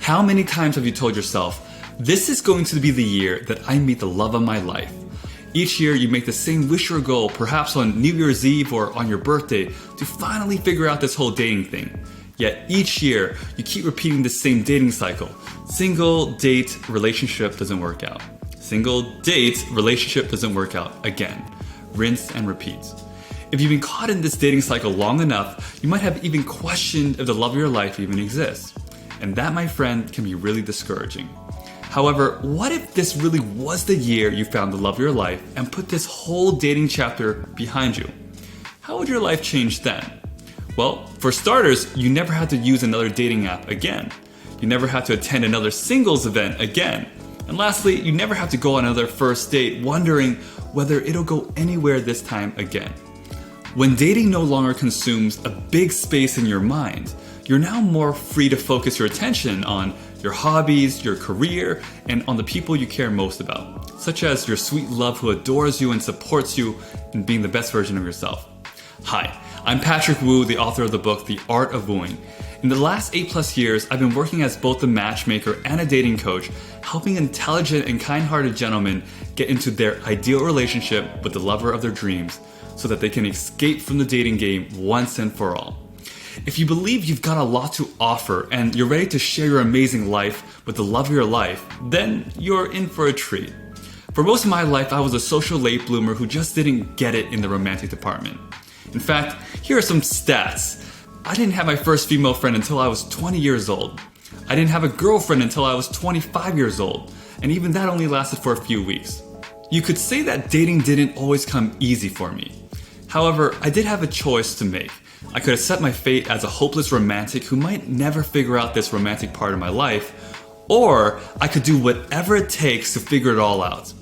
How many times have you told yourself, this is going to be the year that I meet the love of my life? Each year you make the same wish or goal, perhaps on New Year's Eve or on your birthday, to finally figure out this whole dating thing. Yet each year you keep repeating the same dating cycle. Single, date, relationship doesn't work out. Single, date, relationship doesn't work out again. Rinse and repeat. If you've been caught in this dating cycle long enough, you might have even questioned if the love of your life even exists. And that, my friend, can be really discouraging. However, what if this really was the year you found the love of your life and put this whole dating chapter behind you? How would your life change then? Well, for starters, you never had to use another dating app again. You never had to attend another singles event again. And lastly, you never have to go on another first date wondering whether it'll go anywhere this time again. When dating no longer consumes a big space in your mind, you're now more free to focus your attention on your hobbies, your career, and on the people you care most about, such as your sweet love who adores you and supports you in being the best version of yourself. Hi, I'm Patrick Wu, the author of the book, The Art of Wooing. In the last 8+ years, I've been working as both a matchmaker and a dating coach, helping intelligent and kind-hearted gentlemen get into their ideal relationship with the lover of their dreams so that they can escape from the dating game once and for all. If you believe you've got a lot to offer and you're ready to share your amazing life with the love of your life, then you're in for a treat. For most of my life, I was a social late bloomer who just didn't get it in the romantic department. In fact, here are some stats. I didn't have my first female friend until I was 20 years old. I didn't have a girlfriend until I was 25 years old, and even that only lasted for a few weeks. You could say that dating didn't always come easy for me. However, I did have a choice to make. I could have set my fate as a hopeless romantic who might never figure out this romantic part of my life, or I could do whatever it takes to figure it all out.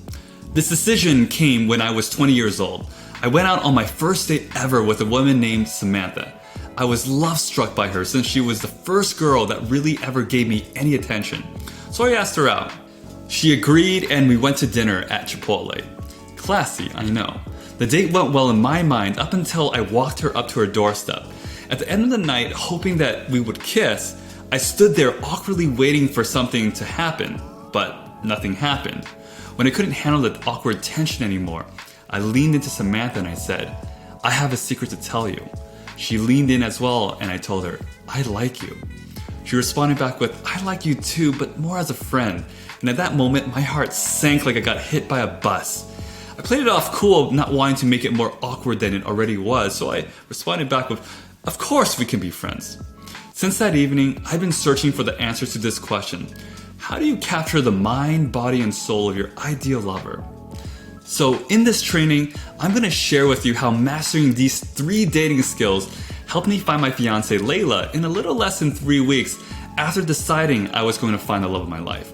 This decision came when I was 20 years old. I went out on my first date ever with a woman named Samantha. I was love-struck by her since she was the first girl that really ever gave me any attention. So I asked her out. She agreed and we went to dinner at Chipotle. Classy, I know. The date went well in my mind up until I walked her up to her doorstep. At the end of the night, hoping that we would kiss, I stood there awkwardly waiting for something to happen, but nothing happened. When I couldn't handle the awkward tension anymore, I leaned into Samantha and I said, "I have a secret to tell you." She leaned in as well and I told her, "I like you." She responded back with, "I like you too, but more as a friend." And at that moment, my heart sank like I got hit by a bus. I played it off cool, not wanting to make it more awkward than it already was, so I responded back with, "Of course we can be friends." Since that evening, I've been searching for the answers to this question. How do you capture the mind, body, and soul of your ideal lover? So in this training, I'm going to share with you how mastering these 3 dating skills helped me find my fiancée Layla in a little less than 3 weeks after deciding I was going to find the love of my life.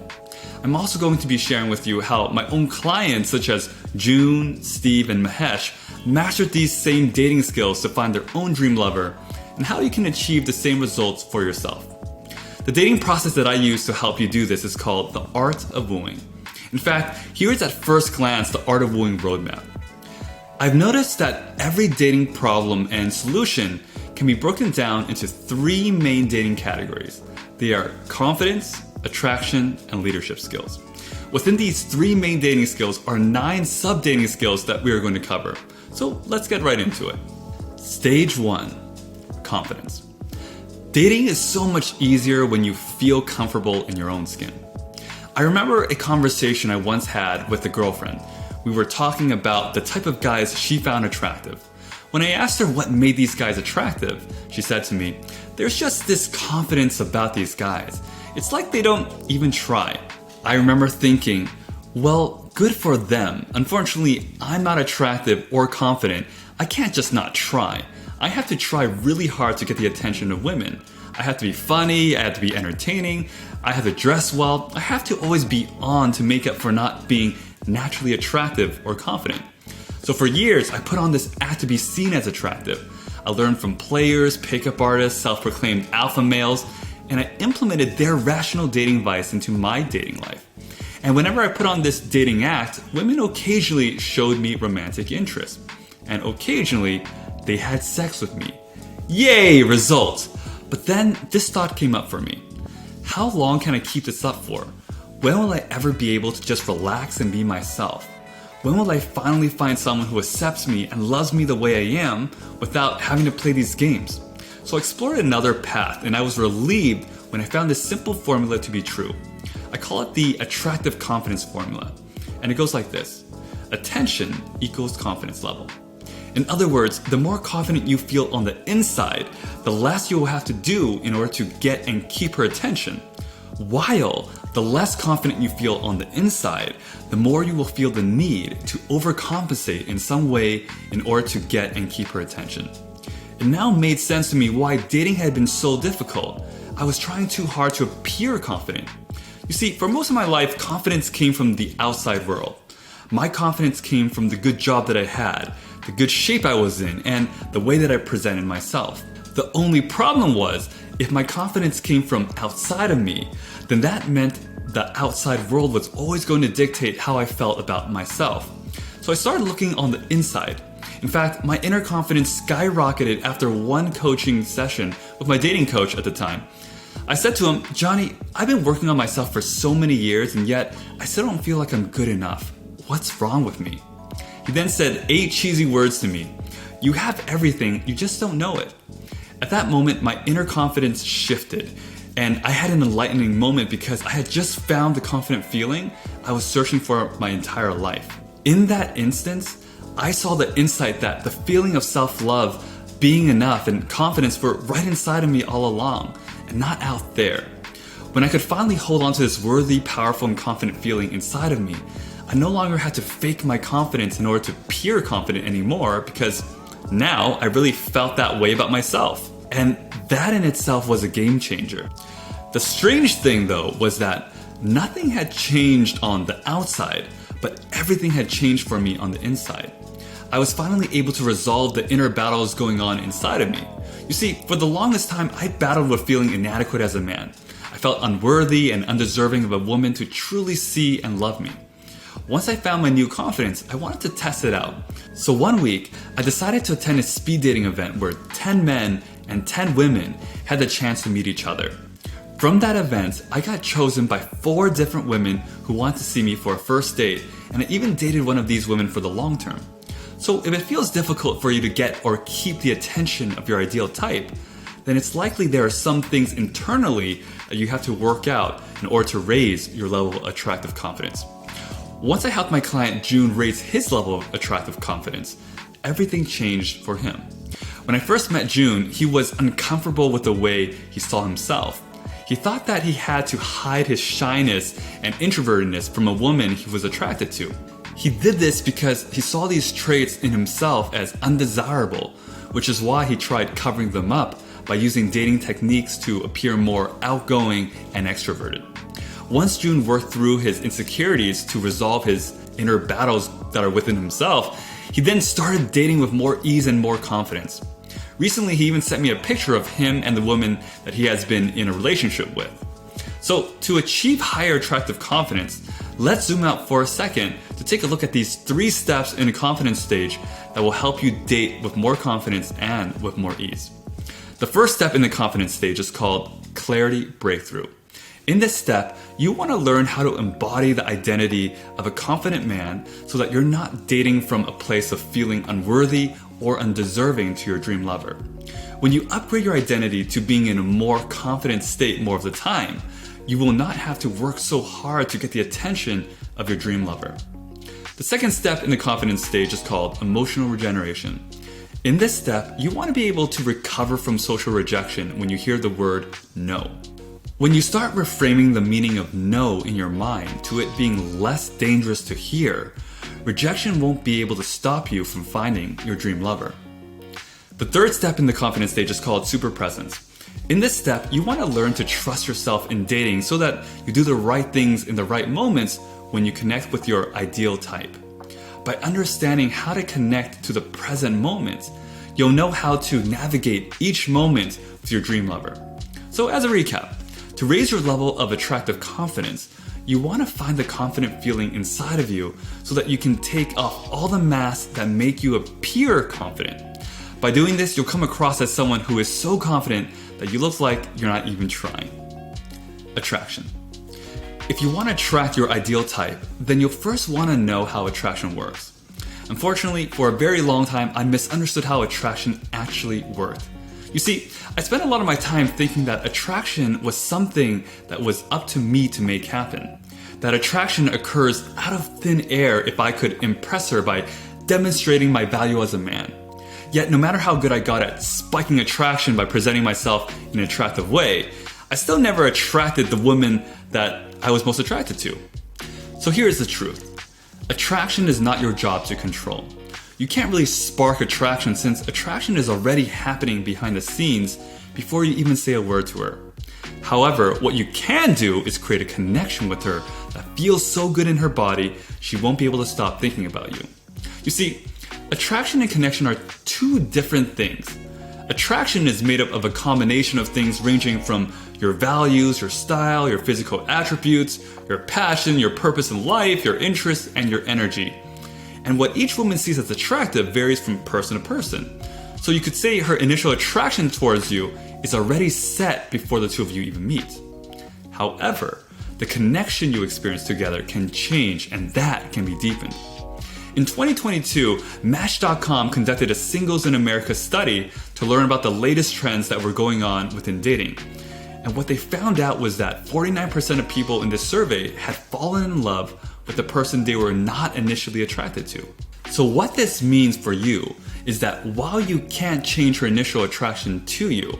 I'm also going to be sharing with you how my own clients such as June, Steve, and Mahesh mastered these same dating skills to find their own dream lover and how you can achieve the same results for yourself. The dating process that I use to help you do this is called the Art of Wooing. In fact, here is at first glance the Art of Wooing roadmap. I've noticed that every dating problem and solution can be broken down into 3 main dating categories. They are confidence, attraction, and leadership skills. Within these 3 main dating skills are 9 sub-dating skills that we are going to cover. So let's get right into it. Stage 1, confidence. Dating is so much easier when you feel comfortable in your own skin. I remember a conversation I once had with a girlfriend. We were talking about the type of guys she found attractive. When I asked her what made these guys attractive, she said to me, "There's just this confidence about these guys. It's like they don't even try." I remember thinking, well, good for them. Unfortunately, I'm not attractive or confident. I can't just not try. I have to try really hard to get the attention of women. I have to be funny, I have to be entertaining, I have to dress well, I have to always be on to make up for not being naturally attractive or confident. So for years, I put on this act to be seen as attractive. I learned from players, pickup artists, self-proclaimed alpha males, and I implemented their rational dating advice into my dating life. And whenever I put on this dating act, women occasionally showed me romantic interest. And occasionally, they had sex with me. Yay, result! But then this thought came up for me. How long can I keep this up for? When will I ever be able to just relax and be myself? When will I finally find someone who accepts me and loves me the way I am without having to play these games? So I explored another path, and I was relieved when I found this simple formula to be true. I call it the attractive confidence formula, and it goes like this: attention equals confidence level. In other words, the more confident you feel on the inside, the less you will have to do in order to get and keep her attention. While the less confident you feel on the inside, the more you will feel the need to overcompensate in some way in order to get and keep her attention. It now made sense to me why dating had been so difficult. I was trying too hard to appear confident. You see, for most of my life, confidence came from the outside world. My confidence came from the good job that I had, the good shape I was in, and the way that I presented myself. The only problem was, if my confidence came from outside of me, then that meant the outside world was always going to dictate how I felt about myself. So I started looking on the inside. In fact, my inner confidence skyrocketed after one coaching session with my dating coach at the time. I said to him, "Johnny, I've been working on myself for so many years, and yet I still don't feel like I'm good enough. What's wrong with me?" He then said 8 cheesy words to me: "You have everything, you just don't know it." At that moment, my inner confidence shifted, and I had an enlightening moment because I had just found the confident feeling I was searching for my entire life. In that instance, I saw the insight that the feeling of self-love, being enough, and confidence were right inside of me all along, and not out there. When I could finally hold on to this worthy, powerful, and confident feeling inside of me, I no longer had to fake my confidence in order to appear confident anymore, because now I really felt that way about myself. And that in itself was a game changer. The strange thing though was that nothing had changed on the outside, but everything had changed for me on the inside. I was finally able to resolve the inner battles going on inside of me. You see, for the longest time, I battled with feeling inadequate as a man. I felt unworthy and undeserving of a woman to truly see and love me. Once I found my new confidence, I wanted to test it out. So one week, I decided to attend a speed dating event where 10 men and 10 women had the chance to meet each other. From that event, I got chosen by 4 different women who wanted to see me for a first date, and I even dated one of these women for the long term. So if it feels difficult for you to get or keep the attention of your ideal type, then it's likely there are some things internally that you have to work out in order to raise your level of attractive confidence. Once I helped my client June raise his level of attractive confidence, everything changed for him. When I first met June, he was uncomfortable with the way he saw himself. He thought that he had to hide his shyness and introvertedness from a woman he was attracted to. He did this because he saw these traits in himself as undesirable, which is why he tried covering them up by using dating techniques to appear more outgoing and extroverted. Once June worked through his insecurities to resolve his inner battles that are within himself, he then started dating with more ease and more confidence. Recently, he even sent me a picture of him and the woman that he has been in a relationship with. So, to achieve higher attractive confidence, let's zoom out for a second to take a look at these 3 steps in a confidence stage that will help you date with more confidence and with more ease. The first step in the confidence stage is called clarity breakthrough. In this step, you want to learn how to embody the identity of a confident man so that you're not dating from a place of feeling unworthy or undeserving to your dream lover. When you upgrade your identity to being in a more confident state more of the time, you will not have to work so hard to get the attention of your dream lover. The second step in the confidence stage is called emotional regeneration. In this step, you want to be able to recover from social rejection when you hear the word no. When you start reframing the meaning of no in your mind to it being less dangerous to hear, rejection won't be able to stop you from finding your dream lover. The third step in the confidence stage is called super presence. In this step, you want to learn to trust yourself in dating so that you do the right things in the right moments when you connect with your ideal type. By understanding how to connect to the present moment, you'll know how to navigate each moment with your dream lover. So as a recap, to raise your level of attractive confidence, you want to find the confident feeling inside of you so that you can take off all the masks that make you appear confident. By doing this, you'll come across as someone who is so confident that you look like you're not even trying. attraction. If you want to attract your ideal type, then you'll first want to know how attraction works. Unfortunately, for a very long time, I misunderstood how attraction actually worked. You see, I spent a lot of my time thinking that attraction was something that was up to me to make happen. That attraction occurs out of thin air if I could impress her by demonstrating my value as a man. Yet, no matter how good I got at spiking attraction by presenting myself in an attractive way, I still never attracted the woman that I was most attracted to. So here's the truth. Attraction is not your job to control. You can't really spark attraction since attraction is already happening behind the scenes before you even say a word to her. However, what you can do is create a connection with her that feels so good in her body, she won't be able to stop thinking about you. You see, attraction and connection are two different things. Attraction is made up of a combination of things ranging from your values, your style, your physical attributes, your passion, your purpose in life, your interests, and your energy. And what each woman sees as attractive varies from person to person. So you could say her initial attraction towards you is already set before the two of you even meet. However, the connection you experience together can change, and that can be deepened. In 2022, Match.com conducted a Singles in America study to learn about the latest trends that were going on within dating. And what they found out was that 49% of people in this survey had fallen in love with the person they were not initially attracted to. So what this means for you is that while you can't change her initial attraction to you,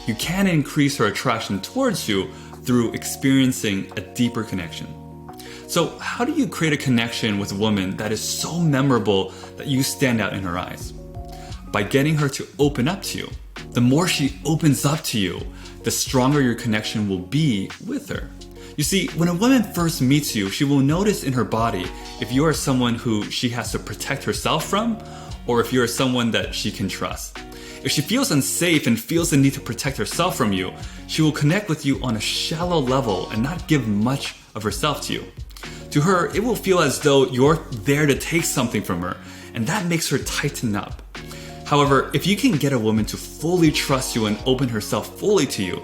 you can increase her attraction towards you through experiencing a deeper connection. So how do you create a connection with a woman that is so memorable that you stand out in her eyes? By getting her to open up to you. The more she opens up to you, the stronger your connection will be with her. You see, when a woman first meets you, she will notice in her body if you are someone who she has to protect herself from, or if you are someone that she can trust. If she feels unsafe and feels the need to protect herself from you, she will connect with you on a shallow level and not give much of herself to you. To her, it will feel as though you're there to take something from her, and that makes her tighten up. However, if you can get a woman to fully trust you and open herself fully to you,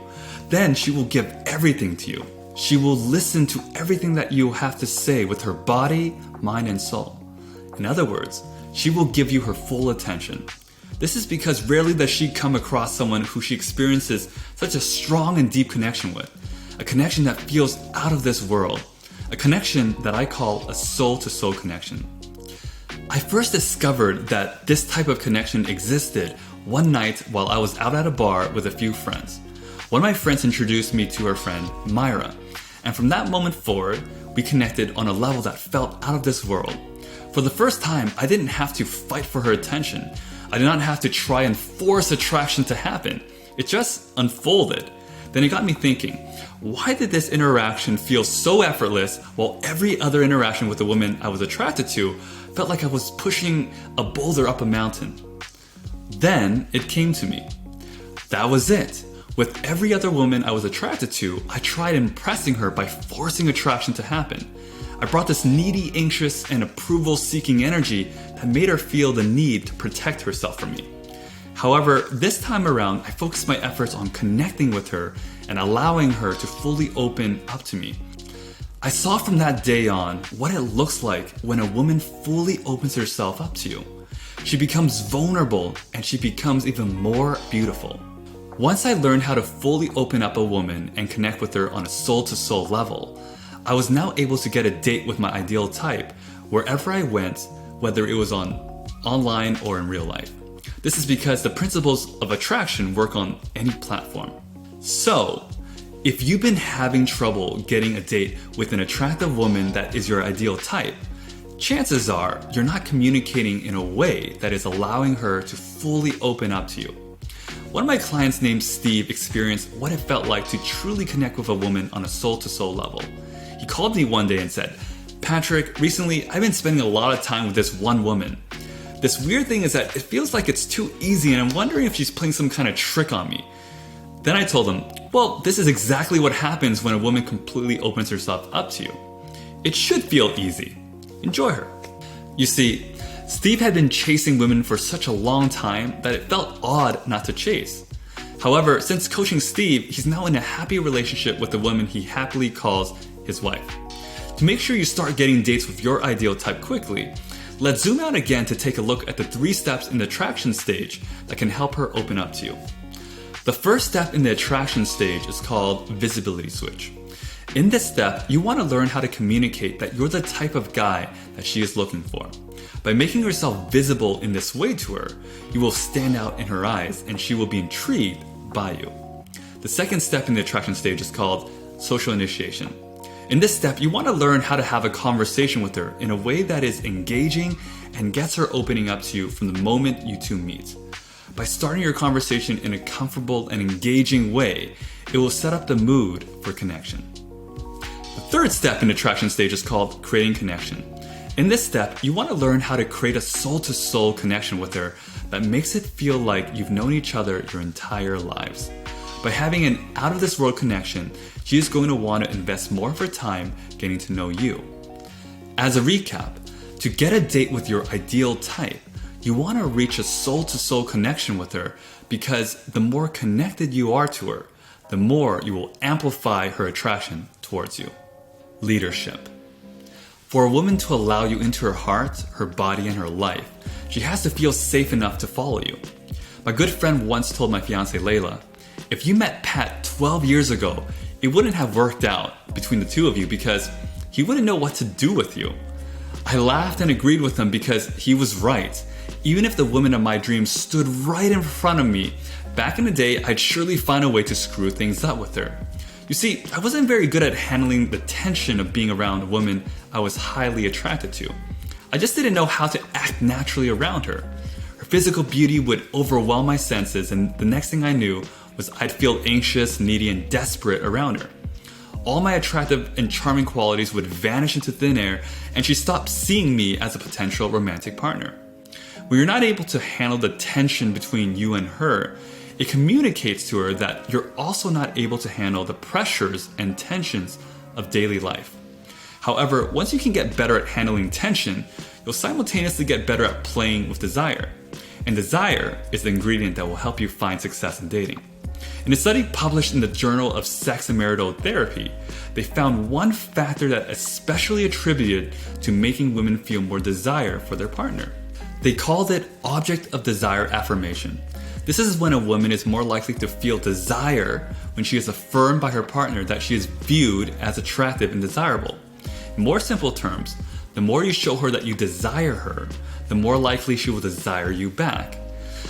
then she will give everything to you. She will listen to everything that you have to say with her body, mind, and soul. In other words, she will give you her full attention. This is because rarely does she come across someone who she experiences such a strong and deep connection with. A connection that feels out of this world. A connection that I call a soul-to-soul connection. I first discovered that this type of connection existed one night while I was out at a bar with a few friends. One of my friends introduced me to her friend, Myra, and from that moment forward, we connected on a level that felt out of this world. For the first time, I didn't have to fight for her attention. I did not have to try and force attraction to happen. It just unfolded. Then it got me thinking, why did this interaction feel so effortless while every other interaction with the woman I was attracted to felt like I was pushing a boulder up a mountain? Then it came to me. That was it. With every other woman I was attracted to, I tried impressing her by forcing attraction to happen. I brought this needy, anxious, and approval-seeking energy that made her feel the need to protect herself from me. However, this time around, I focused my efforts on connecting with her and allowing her to fully open up to me. I saw from that day on what it looks like when a woman fully opens herself up to you. She becomes vulnerable and she becomes even more beautiful. Once I learned how to fully open up a woman and connect with her on a soul-to-soul level, I was now able to get a date with my ideal type wherever I went, whether it was online or in real life. This is because the principles of attraction work on any platform. So, if you've been having trouble getting a date with an attractive woman that is your ideal type, chances are you're not communicating in a way that is allowing her to fully open up to you. One of my clients named Steve experienced what it felt like to truly connect with a woman on a soul-to-soul level. He called me one day and said, "Patrick, recently I've been spending a lot of time with this one woman. This weird thing is that it feels like it's too easy and I'm wondering if she's playing some kind of trick on me." Then I told him, well, this is exactly what happens when a woman completely opens herself up to you. It should feel easy. Enjoy her. You see, Steve had been chasing women for such a long time that it felt odd not to chase. However, since coaching Steve, he's now in a happy relationship with the woman he happily calls his wife. To make sure you start getting dates with your ideal type quickly, let's zoom out again to take a look at the 3 steps in the attraction stage that can help her open up to you. The first step in the attraction stage is called visibility switch. In this step, you want to learn how to communicate that you're the type of guy that she is looking for. By making yourself visible in this way to her, you will stand out in her eyes and she will be intrigued by you. The second step in the attraction stage is called social initiation. In this step, you want to learn how to have a conversation with her in a way that is engaging and gets her opening up to you from the moment you two meet. By starting your conversation in a comfortable and engaging way, it will set up the mood for connection. The third step in the attraction stage is called creating connection. In this step, you want to learn how to create a soul-to-soul connection with her that makes it feel like you've known each other your entire lives. By having an out-of-this-world connection, she is going to want to invest more of her time getting to know you. As a recap, to get a date with your ideal type, you want to reach a soul-to-soul connection with her because the more connected you are to her, the more you will amplify her attraction towards you. Leadership. For a woman to allow you into her heart, her body, and her life, she has to feel safe enough to follow you. My good friend once told my fiancée Layla, if you met Pat 12 years ago, it wouldn't have worked out between the two of you because he wouldn't know what to do with you. I laughed and agreed with him because he was right. Even if the woman of my dreams stood right in front of me, back in the day, I'd surely find a way to screw things up with her. You see, I wasn't very good at handling the tension of being around a woman I was highly attracted to. I just didn't know how to act naturally around her. Her physical beauty would overwhelm my senses, and the next thing I knew was I'd feel anxious, needy, and desperate around her. All my attractive and charming qualities would vanish into thin air, and she stopped seeing me as a potential romantic partner. When you're not able to handle the tension between you and her, it communicates to her that you're also not able to handle the pressures and tensions of daily life. However, once you can get better at handling tension, you'll simultaneously get better at playing with desire. And desire is the ingredient that will help you find success in dating. In a study published in the Journal of Sex and Marital Therapy, they found one factor that especially attributed to making women feel more desire for their partner. They called it object of desire affirmation. This is when a woman is more likely to feel desire when she is affirmed by her partner that she is viewed as attractive and desirable. In more simple terms, the more you show her that you desire her, the more likely she will desire you back.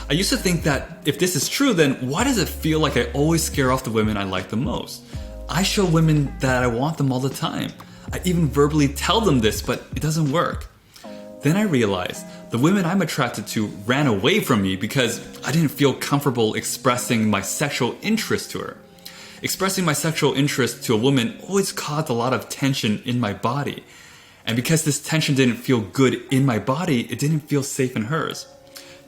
I used to think that if this is true, then why does it feel like I always scare off the women I like the most? I show women that I want them all the time. I even verbally tell them this, but it doesn't work. Then I realized the women I'm attracted to ran away from me because I didn't feel comfortable expressing my sexual interest to her. Expressing my sexual interest to a woman always caused a lot of tension in my body. And because this tension didn't feel good in my body, it didn't feel safe in hers.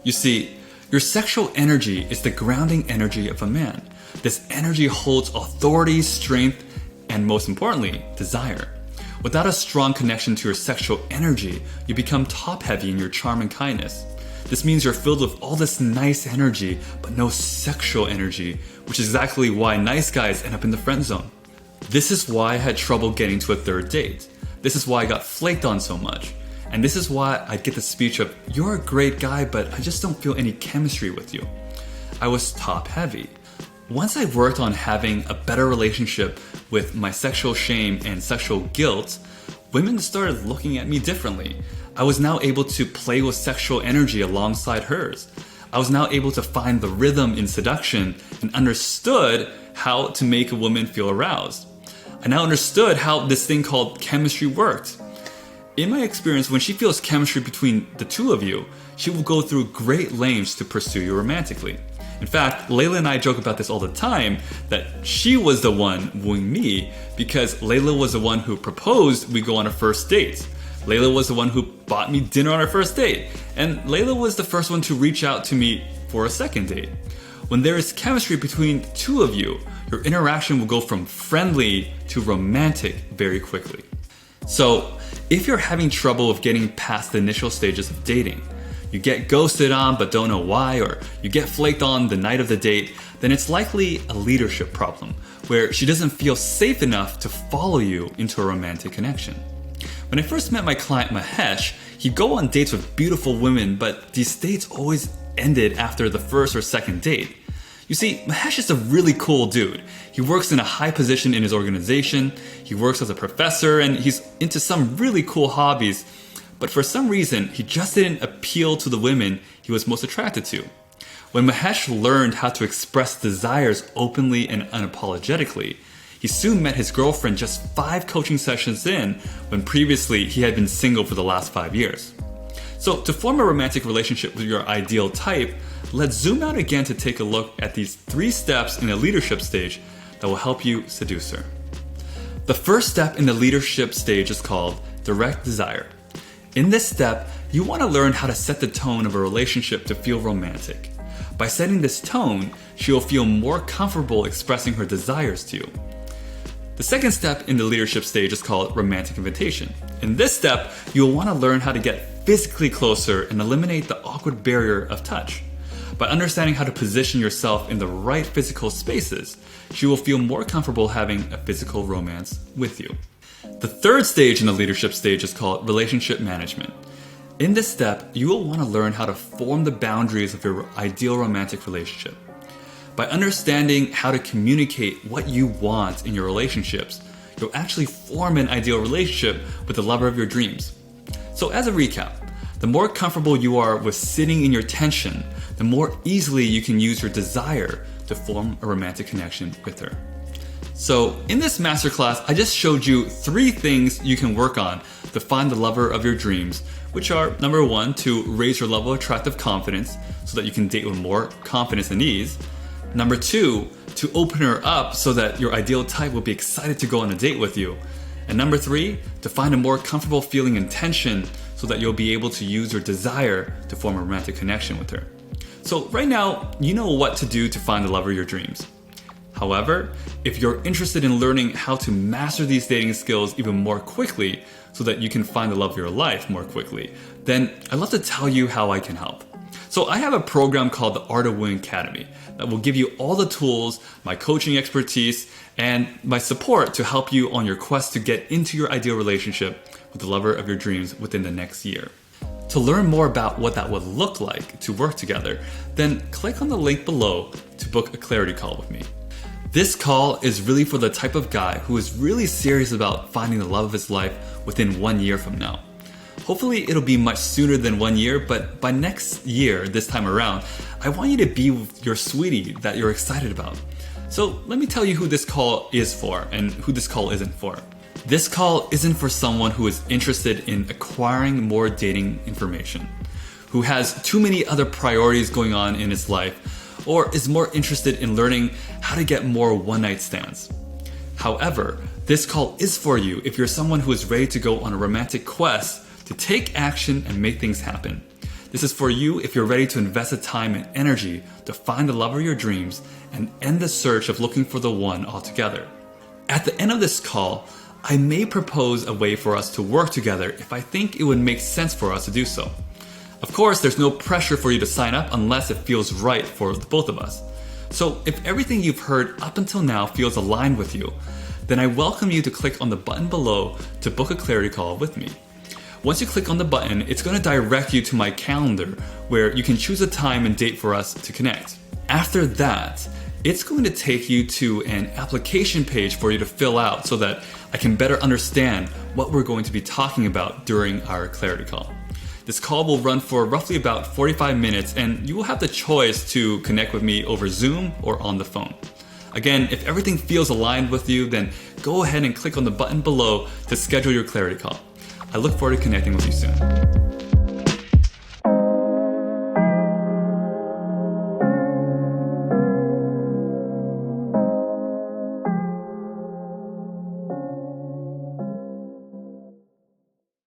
You see, your sexual energy is the grounding energy of a man. This energy holds authority, strength, and most importantly, desire. Without a strong connection to your sexual energy, you become top-heavy in your charm and kindness. This means you're filled with all this nice energy, but no sexual energy, which is exactly why nice guys end up in the friend zone. This is why I had trouble getting to a third date. This is why I got flaked on so much. And this is why I'd get the speech of, "You're a great guy, but I just don't feel any chemistry with you." I was top-heavy. Once I worked on having a better relationship with my sexual shame and sexual guilt, women started looking at me differently. I was now able to play with sexual energy alongside hers. I was now able to find the rhythm in seduction and understood how to make a woman feel aroused. I now understood how this thing called chemistry worked. In my experience, when she feels chemistry between the two of you, she will go through great lengths to pursue you romantically. In fact, Layla and I joke about this all the time, that she was the one wooing me because Layla was the one who proposed we go on a first date. Layla was the one who bought me dinner on our first date. And Layla was the first one to reach out to me for a second date. When there is chemistry between the two of you, your interaction will go from friendly to romantic very quickly. So, if you're having trouble with getting past the initial stages of dating, you get ghosted on but don't know why, or you get flaked on the night of the date, then it's likely a leadership problem where she doesn't feel safe enough to follow you into a romantic connection. When I first met my client Mahesh, he'd go on dates with beautiful women, but these dates always ended after the first or second date. You see, Mahesh is a really cool dude. He works in a high position in his organization, he works as a professor, and he's into some really cool hobbies. But for some reason, he just didn't appeal to the women he was most attracted to. When Mahesh learned how to express desires openly and unapologetically, he soon met his girlfriend just 5 coaching sessions in, when previously he had been single for the last 5 years. So to form a romantic relationship with your ideal type, let's zoom out again to take a look at these 3 steps in the leadership stage that will help you seduce her. The first step in the leadership stage is called direct desire. In this step, you want to learn how to set the tone of a relationship to feel romantic. By setting this tone, she will feel more comfortable expressing her desires to you. The second step in the leadership stage is called romantic invitation. In this step, you'll want to learn how to get physically closer and eliminate the awkward barrier of touch. By understanding how to position yourself in the right physical spaces, she will feel more comfortable having a physical romance with you. The third stage in the leadership stage is called relationship management. In this step, you will want to learn how to form the boundaries of your ideal romantic relationship. By understanding how to communicate what you want in your relationships, you'll actually form an ideal relationship with the lover of your dreams. So as a recap, the more comfortable you are with sitting in your tension, the more easily you can use your desire to form a romantic connection with her. So in this masterclass, I just showed you 3 things you can work on to find the lover of your dreams, which are number 1, to raise your level of attractive confidence so that you can date with more confidence and ease. Number 2, to open her up so that your ideal type will be excited to go on a date with you. And number 3, to find a more comfortable feeling in tension so that you'll be able to use your desire to form a romantic connection with her. So right now, you know what to do to find the lover of your dreams. However, if you're interested in learning how to master these dating skills even more quickly so that you can find the love of your life more quickly, then I'd love to tell you how I can help. So I have a program called the Art of Winning Academy that will give you all the tools, my coaching expertise, and my support to help you on your quest to get into your ideal relationship with the lover of your dreams within the next year. To learn more about what that would look like to work together, then click on the link below to book a clarity call with me. This call is really for the type of guy who is really serious about finding the love of his life within 1 year from now. Hopefully it'll be much sooner than 1 year, but by next year, this time around, I want you to be with your sweetie that you're excited about. So let me tell you who this call is for and who this call isn't for. This call isn't for someone who is interested in acquiring more dating information, who has too many other priorities going on in his life, or is more interested in learning how to get more one-night stands. However, this call is for you if you're someone who is ready to go on a romantic quest to take action and make things happen. This is for you if you're ready to invest the time and energy to find the lover of your dreams and end the search of looking for the one altogether. At the end of this call, I may propose a way for us to work together if I think it would make sense for us to do so. Of course, there's no pressure for you to sign up unless it feels right for the both of us. So if everything you've heard up until now feels aligned with you, then I welcome you to click on the button below to book a clarity call with me. Once you click on the button, it's going to direct you to my calendar where you can choose a time and date for us to connect. After that, it's going to take you to an application page for you to fill out so that I can better understand what we're going to be talking about during our clarity call. This call will run for roughly about 45 minutes and you will have the choice to connect with me over Zoom or on the phone. Again, if everything feels aligned with you, then go ahead and click on the button below to schedule your clarity call. I look forward to connecting with you soon.